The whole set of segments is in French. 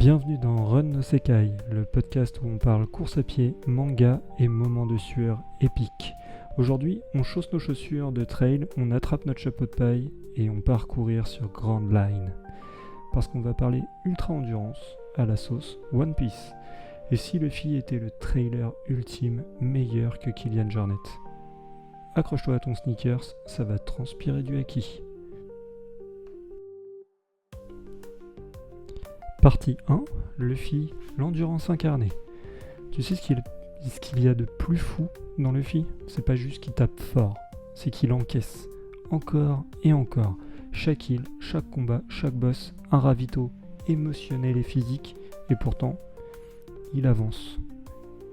Bienvenue dans Run no Sekai, le podcast où on parle course à pied, manga et moments de sueur épiques. Aujourd'hui, on chausse nos chaussures de trail, on attrape notre chapeau de paille et on part courir sur Grand Line. Parce qu'on va parler ultra-endurance à la sauce One Piece. Et si Luffy était le trailer ultime meilleur que Kylian Jornet? Accroche-toi à ton sneakers, ça va transpirer du haki. Partie 1, Luffy, l'endurance incarnée. Tu sais ce qu'il y a de plus fou dans Luffy? C'est pas juste qu'il tape fort, c'est qu'il encaisse encore et encore. Chaque heal, chaque combat, chaque boss, un ravito émotionnel et physique, et pourtant, il avance.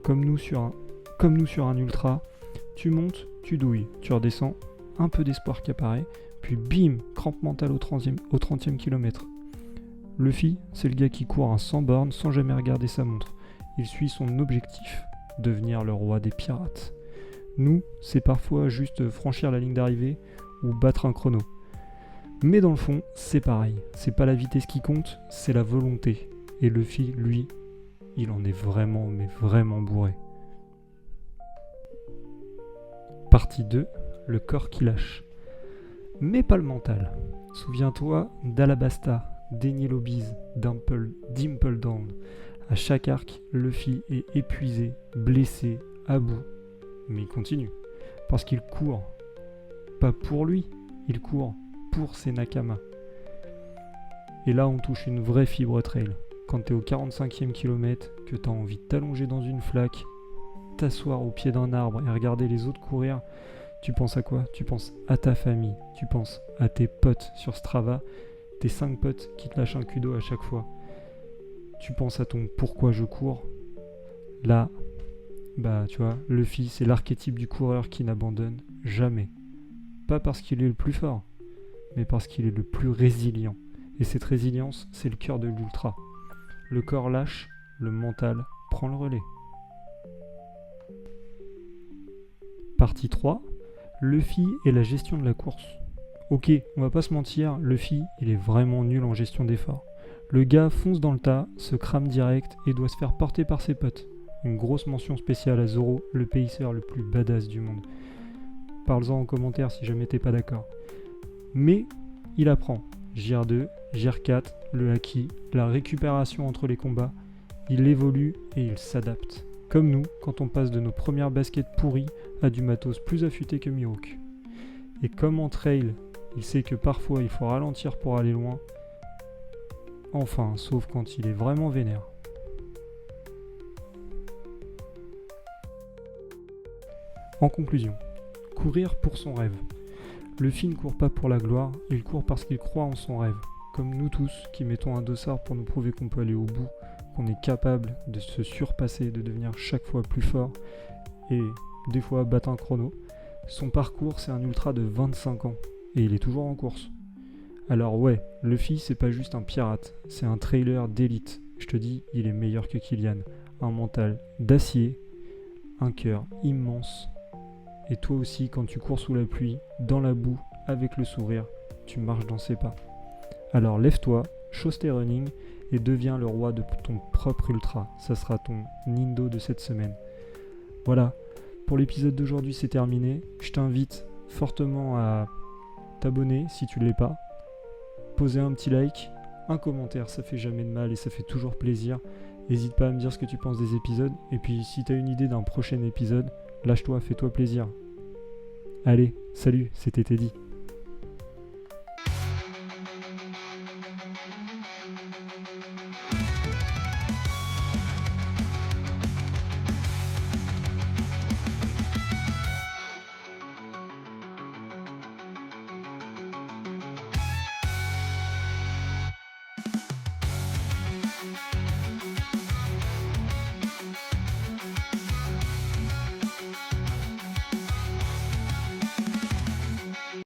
Comme nous sur un ultra, tu montes, tu douilles, tu redescends, un peu d'espoir qui apparaît, puis bim, crampe mentale au 30e kilomètre. Luffy, c'est le gars qui court à 100 bornes sans jamais regarder sa montre. Il suit son objectif, devenir le roi des pirates. Nous, c'est parfois juste franchir la ligne d'arrivée ou battre un chrono. Mais dans le fond, c'est pareil. C'est pas la vitesse qui compte, c'est la volonté. Et Luffy, lui, il en est vraiment, mais vraiment bourré. Partie 2, le corps qui lâche. Mais pas le mental. Souviens-toi d'Alabasta, Denny Lobbies, Dimple Down. À chaque arc, Luffy est épuisé, blessé, à bout. Mais il continue. Parce qu'il court. Pas pour lui, il court pour ses Nakama. Et là, on touche une vraie fibre trail. Quand t'es au 45e kilomètre, que t'as envie de t'allonger dans une flaque, t'asseoir au pied d'un arbre et regarder les autres courir, tu penses à quoi? Tu penses à ta famille, tu penses à tes potes sur Strava, tes 5 potes qui te lâchent un kudo à chaque fois. Tu penses à ton pourquoi je cours. Là, tu vois, Luffy, c'est l'archétype du coureur qui n'abandonne jamais. Pas parce qu'il est le plus fort, mais parce qu'il est le plus résilient. Et cette résilience, c'est le cœur de l'ultra. Le corps lâche, le mental prend le relais. Partie 3, Luffy et la gestion de la course. Ok, on va pas se mentir, Luffy, il est vraiment nul en gestion d'effort. Le gars fonce dans le tas, se crame direct et doit se faire porter par ses potes. Une grosse mention spéciale à Zoro, le paceur le plus badass du monde. Parle-en en commentaire si jamais t'es pas d'accord. Mais il apprend. JR2, JR4, le haki, la récupération entre les combats. Il évolue et il s'adapte. Comme nous, quand on passe de nos premières baskets pourries à du matos plus affûté que Mihawk. Et comme en trail, il sait que parfois il faut ralentir pour aller loin. Enfin, sauf quand il est vraiment vénère. En conclusion, courir pour son rêve. Luffy ne court pas pour la gloire, il court parce qu'il croit en son rêve. Comme nous tous qui mettons un dossard pour nous prouver qu'on peut aller au bout, qu'on est capable de se surpasser, de devenir chaque fois plus fort et des fois battre un chrono. Son parcours, c'est un ultra de 25 ans et il est toujours en course. Alors ouais, Luffy, c'est pas juste un pirate, c'est un trailer d'élite. Je te dis, il est meilleur que Kylian. Un mental d'acier, un cœur immense. Et toi aussi, quand tu cours sous la pluie, dans la boue, avec le sourire, tu marches dans ses pas. Alors lève-toi, chausse tes running et deviens le roi de ton propre ultra. Ça sera ton Nindo de cette semaine. Voilà, pour l'épisode d'aujourd'hui, c'est terminé. Je t'invite fortement à t'abonner si tu ne l'es pas. Poser un petit like, un commentaire, ça fait jamais de mal et ça fait toujours plaisir. N'hésite pas à me dire ce que tu penses des épisodes. Et puis si tu as une idée d'un prochain épisode, lâche-toi, fais-toi plaisir. Allez, salut, c'était Teddy.